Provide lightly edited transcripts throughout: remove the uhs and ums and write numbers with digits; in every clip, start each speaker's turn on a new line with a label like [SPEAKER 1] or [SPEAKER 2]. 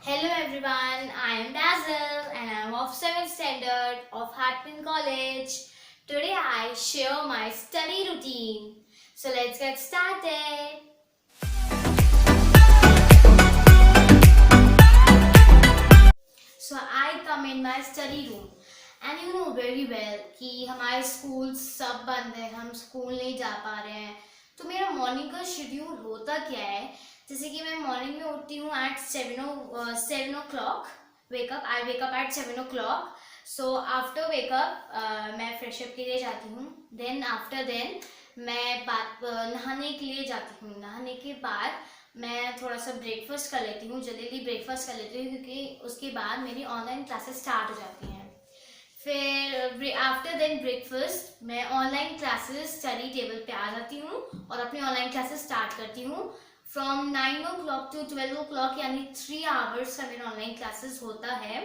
[SPEAKER 1] Hello everyone, I am Dazzle and I am of 7th standard of Hartman College. Today I share my study routine. So let's get started. So I come in my study room and you know very well कि हमारे school सब बंद है, हम school नहीं जा पा रहे हैं. तो मेरा मॉर्निंग का शेड्यूल होता क्या है, जैसे कि मैं मॉर्निंग में उठती हूँ at 7 o'clock. I wake up at 7 o'clock. So after wake up मैं फ्रेशअप के लिए जाती हूँ. देन मैं नहाने के लिए जाती हूँ. नहाने के बाद मैं थोड़ा सा ब्रेकफास्ट कर लेती हूँ, जल्दी ब्रेकफास्ट कर लेती हूँ क्योंकि उसके बाद मेरी ऑनलाइन क्लासेस स्टार्ट हो जाती हैं. फिर आफ्टर देन ब्रेकफास्ट मैं ऑनलाइन क्लासेस स्टडी टेबल पे आ जाती हूँ और अपनी ऑनलाइन क्लासेस स्टार्ट करती हूँ. फ्रॉम 9 o'clock to 12 o'clock यानी 3 hours का मेरा ऑनलाइन क्लासेस होता है.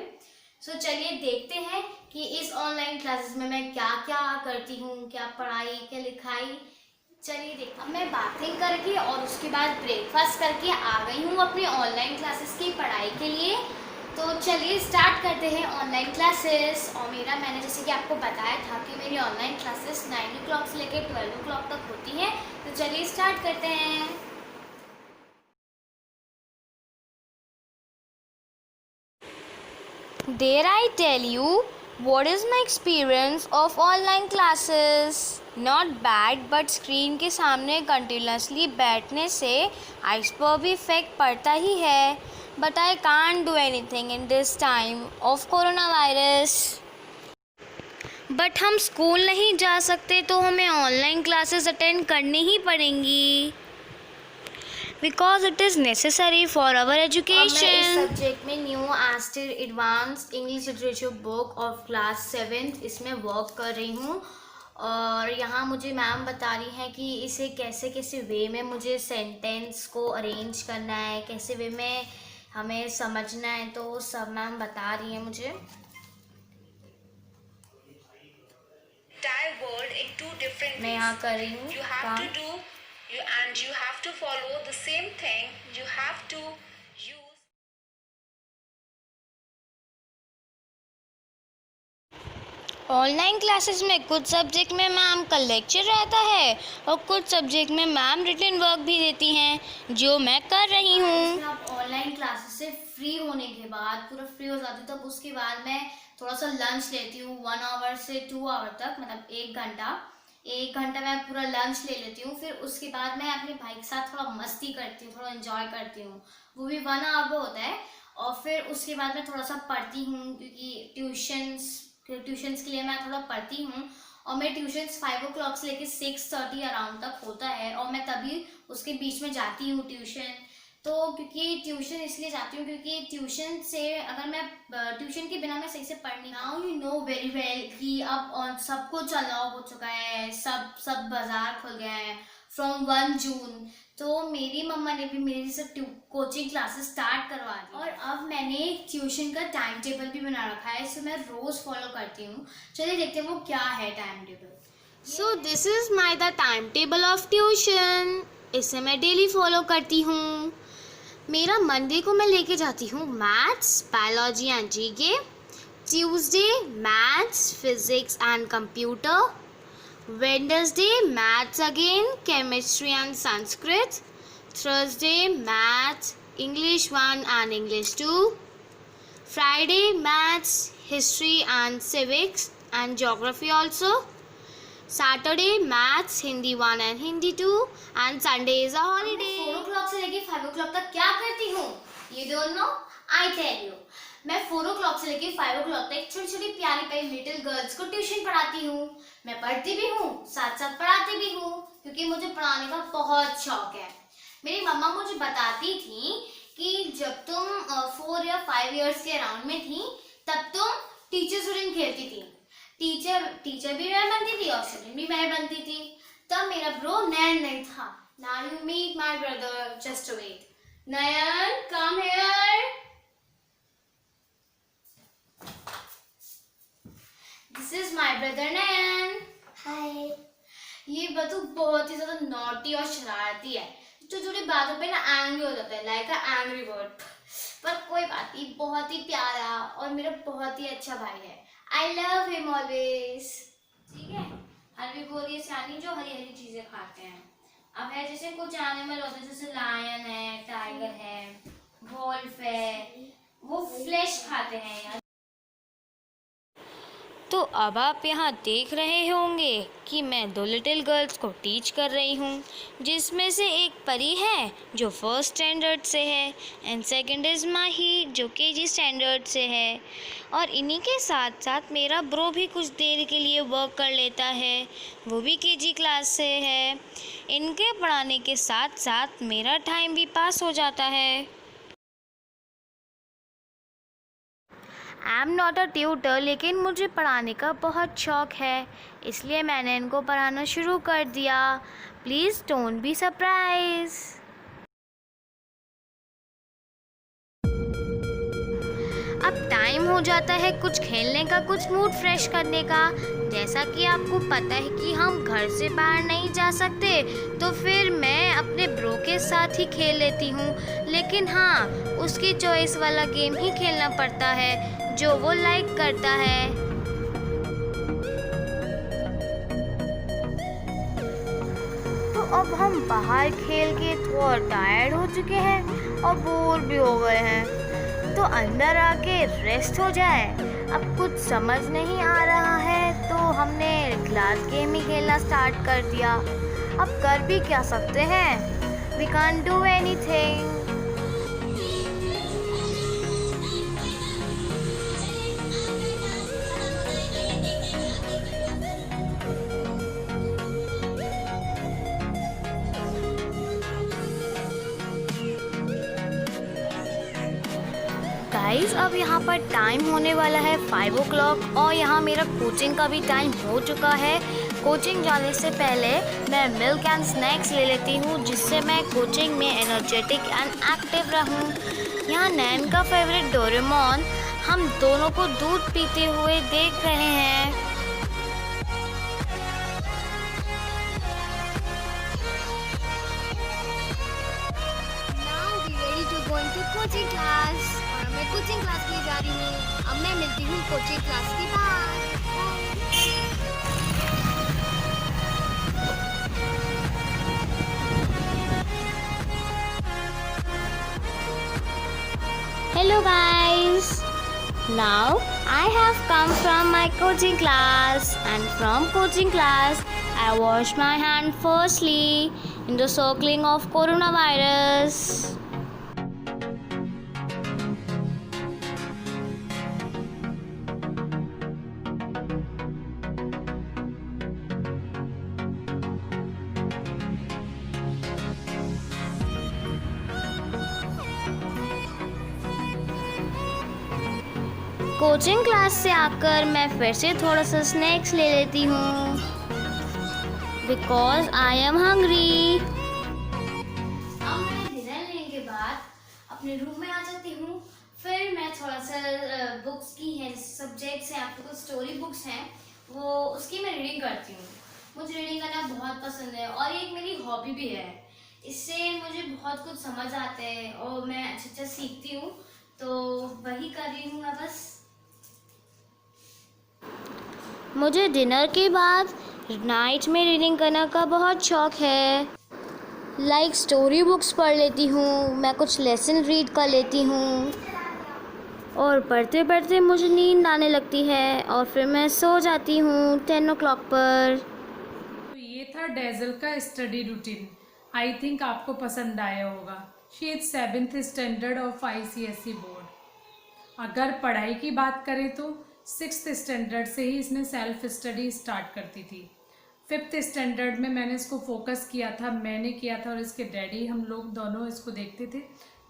[SPEAKER 1] सो चलिए देखते हैं कि इस ऑनलाइन क्लासेस में मैं क्या क्या करती हूँ, क्या पढ़ाई, क्या लिखाई. चलिए देखते हैं. मैं बाथिंग करके और उसके बाद ब्रेकफास्ट करके आ गई हूँ अपनी ऑनलाइन क्लासेस की पढ़ाई के लिए. तो चलिए स्टार्ट करते हैं ऑनलाइन क्लासेस. और मैंने जैसे कि आपको बताया था कि मेरी ऑनलाइन क्लासेस 9 o'clock से लेकर 12 o'clock तक होती हैं. तो चलिए स्टार्ट करते हैं. Dare I tell you what is my experience of online classes? Not bad, but screen के सामने कंटिन्यूसली बैठने से आइज पर भी इफेक्ट पड़ता ही है. But I can't do anything in this time of corona virus. But हम स्कूल नहीं जा सकते तो हमें ऑनलाइन क्लासेस अटेंड करनी ही पड़ेंगी because it is necessary for our education. मैं इस सब्जेक्ट में new आस्टर advance English literature book of class 7th इसमें वर्क कर रही हूँ. और यहाँ मुझे मैम बता रही हैं कि इसे कैसे कैसे वे में मुझे सेंटेंस को अरेंज करना है, कैसे वे में हमें समझना है. तो सब मैम बता रही हैं मुझे. मैं यहाँ कर रही हूँ काम.
[SPEAKER 2] You have to follow the same thing. You have to use
[SPEAKER 1] online classes में कुछ सब्जेक्ट में मैम का लेक्चर रहता है और कुछ सब्जेक्ट में मैम रिटन वर्क भी देती हैं, जो मैं कर रही हूँ. आप ऑनलाइन क्लासेस से फ्री होने के बाद पूरा फ्री हो जाती हूँ, तब उसके बाद मैं थोड़ा सा लंच लेती हूँ 1 hour से 2 hour तक, मतलब 1 घंटा मैं पूरा लंच ले लेती हूँ. फिर उसके बाद मैं अपने भाई के साथ थोड़ा मस्ती करती हूँ, थोड़ा एंजॉय करती हूँ. वो भी 1 hour होता है. और फिर उसके बाद मैं थोड़ा सा पढ़ती हूँ क्योंकि ट्यूशन्स के लिए मैं थोड़ा पढ़ती हूँ. और मेरे ट्यूशन्स 5 o'clock से लेकर 6:30 अराउंड तक होता है और मैं तभी उसके बीच में जाती हूँ ट्यूशन. तो क्योंकि ट्यूशन इसलिए जाती हूँ क्योंकि ट्यूशन से अगर मैं ट्यूशन के बिना मैं सही से पढ़ नहीं. Now you know very well कि अब सब कुछ अलाउ हो चुका है, सब बाजार खुल गया है फ्रॉम 1 जून. तो मेरी मम्मा ने भी मेरे से कोचिंग क्लासेस स्टार्ट करवा दी और अब मैंने ट्यूशन का टाइम टेबल भी बना रखा है, इसे मैं रोज़ फॉलो करती हूँ. चलिए देखते हैं वो क्या है time table. So this is my the time table of tuition. इसे मैं डेली फॉलो करती हूँ. मेरा मंडे को मैं लेके जाती हूँ maths, biology and GK. Tuesday maths, physics and computer. Wednesday maths again, chemistry and Sanskrit. Thursday maths, English 1 and English 2. Friday maths, history and civics and geography also. Saturday maths, Hindi 1 and Hindi 2 and Sunday is a holiday. 4 o'clock से लेके 5 o'clock तक क्या करती हूँ? You don't know? I tell you. मैं 4 o'clock से लेके 5 o'clock तक छोटी छोटी प्यारी प्यारी लिटिल गर्ल्स को ट्यूशन पढ़ाती हूँ. मैं पढ़ती भी हूँ, साथ साथ पढ़ाती भी हूँ क्योंकि मुझे पढ़ाने का बहुत शौक है. मेरी मम्मा मुझे बताती थी कि जब तुम 4 या 5 years के अराउंड में थी तब तुम टीचर स्टूडेंट खेलती थी. टीचर भी मैं बनती थी और स्टूडेंट भी मैं बनती थी. तब मेरा ब्रो नयन नहीं था. Now you meet my brother, just wait. Nayan, come here. This is my brother Nayan. Hi. ये बतू बहुत ही ज्यादा नॉटी और शरारती है. छोटी छोटी बातों पे ना एंग्री हो जाता है, लाइक अ एंग्री बर्ड. पर कोई बात ये बहुत ही प्यारा और मेरा बहुत ही अच्छा भाई है। I love him always. ठीक है, हरवी बोल रही है सियानी जो हरी हरी चीजें खाते हैं। अब है जैसे कुछ एनिमल होते हैं, जैसे लायन है, टाइगर है, वोल्फ है, वो फ्लेश खाते हैं यार। तो अब आप यहाँ देख रहे होंगे कि मैं दो लिटिल गर्ल्स को टीच कर रही हूँ, जिसमें से एक परी है जो फर्स्ट स्टैंडर्ड से है एंड सेकंड इज़ माही जो केजी स्टैंडर्ड से है। और इन्हीं के साथ साथ मेरा ब्रो भी कुछ देर के लिए वर्क कर लेता है, वो भी केजी क्लास से है। इनके पढ़ाने के साथ साथ मेरा टाइम भी पास हो जाता है। I am not a tutor, लेकिन मुझे पढ़ाने का बहुत शौक़ है, इसलिए मैंने इनको पढ़ाना शुरू कर दिया। Please don't be surprise. अब टाइम हो जाता है कुछ खेलने का, कुछ मूड फ्रेश करने का। जैसा कि आपको पता है कि हम घर से बाहर नहीं जा सकते, तो फिर मैं अपने ब्रो के साथ ही खेल लेती हूँ। लेकिन हाँ, उसकी चॉइस वाला गेम ही खेलना पड़ता है जो वो लाइक करता है। तो अब हम बाहर खेल के थोड़ा टायर्ड हो चुके हैं और बोर भी हो गए हैं, तो अंदर आके रेस्ट हो जाए। अब कुछ समझ नहीं आ रहा है, तो हमने क्लास गेम ही खेलना स्टार्ट कर दिया। अब कर भी क्या सकते हैं, we can't do anything. Guys, अब यहाँ पर टाइम होने वाला है 5 o'clock और यहाँ मेरा कोचिंग का भी टाइम हो चुका है। कोचिंग जाने से पहले मैं मिल्क एंड स्नैक्स ले लेती हूँ, जिससे मैं कोचिंग में एनर्जेटिक एंड एक्टिव रहूँ। यहाँ नैन का फेवरेट डोरेमोन हम दोनों को दूध पीते हुए देख रहे हैं। कोचिंग क्लास, और मैं कोचिंग क्लास के लिए जा रही हूँ। अब मैं मिलती हूँ कोचिंग क्लास के बाद। Hello guys, now I have come from my coaching class, and from coaching class I wash my hand firstly in the circling of coronavirus. Coaching class से आकर मैं फिर से थोड़ा सा स्नैक्स ले लेती हूँ, बिकॉज आई एम हंग्री। अब मैं डिनर लेने के बाद अपने रूम में आ जाती हूँ। फिर मैं थोड़ा सा बुक्स की हैं, सब्जेक्ट्स हैं, आपके कुछ स्टोरी बुक्स हैं, वो उसकी मैं रीडिंग करती हूँ। मुझे रीडिंग करना बहुत पसंद है और एक मेरी हॉबी भी है। इससे मुझे बहुत कुछ समझ आता है और मैं अच्छा सीखती हूँ, तो वही कर रही हूँ मैं बस। मुझे डिनर के बाद नाइट में रीडिंग करने का बहुत शौक़ है। लाइक स्टोरी बुक्स पढ़ लेती हूँ, मैं कुछ लेसन रीड कर लेती हूँ और पढ़ते पढ़ते मुझे नींद आने लगती है और फिर मैं सो जाती हूँ 10 o'clock पर।
[SPEAKER 3] तो ये था डेज़ल का स्टडी रूटीन। आई थिंक आपको पसंद आया होगा। She is 7th standard of ICSE board. अगर पढ़ाई की बात करें तो 6th स्टैंडर्ड से ही इसने सेल्फ स्टडी स्टार्ट करती थी। 5th स्टैंडर्ड में मैंने इसको फोकस किया था, मैंने किया था और इसके डैडी, हम लोग दोनों इसको देखते थे।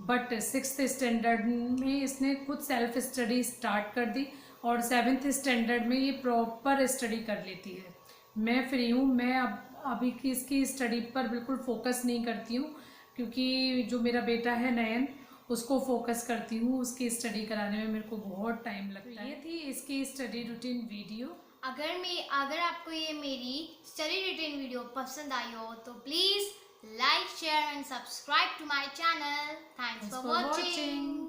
[SPEAKER 3] बट 6th स्टैंडर्ड में इसने खुद सेल्फ स्टडी स्टार्ट कर दी और 7th स्टैंडर्ड में ये प्रॉपर स्टडी कर लेती है। मैं फ्री हूँ, मैं अभी की इसकी स्टडी पर बिल्कुल फोकस नहीं करती हूँ, क्योंकि जो मेरा बेटा है नयन, उसको फोकस करती हूँ। उसकी स्टडी कराने में मेरे को बहुत टाइम लगता है। ये थी इसकी स्टडी रूटीन वीडियो।
[SPEAKER 1] अगर आपको ये मेरी स्टडी रूटीन वीडियो पसंद आई हो तो please like, share and subscribe to my channel. Thanks for watching.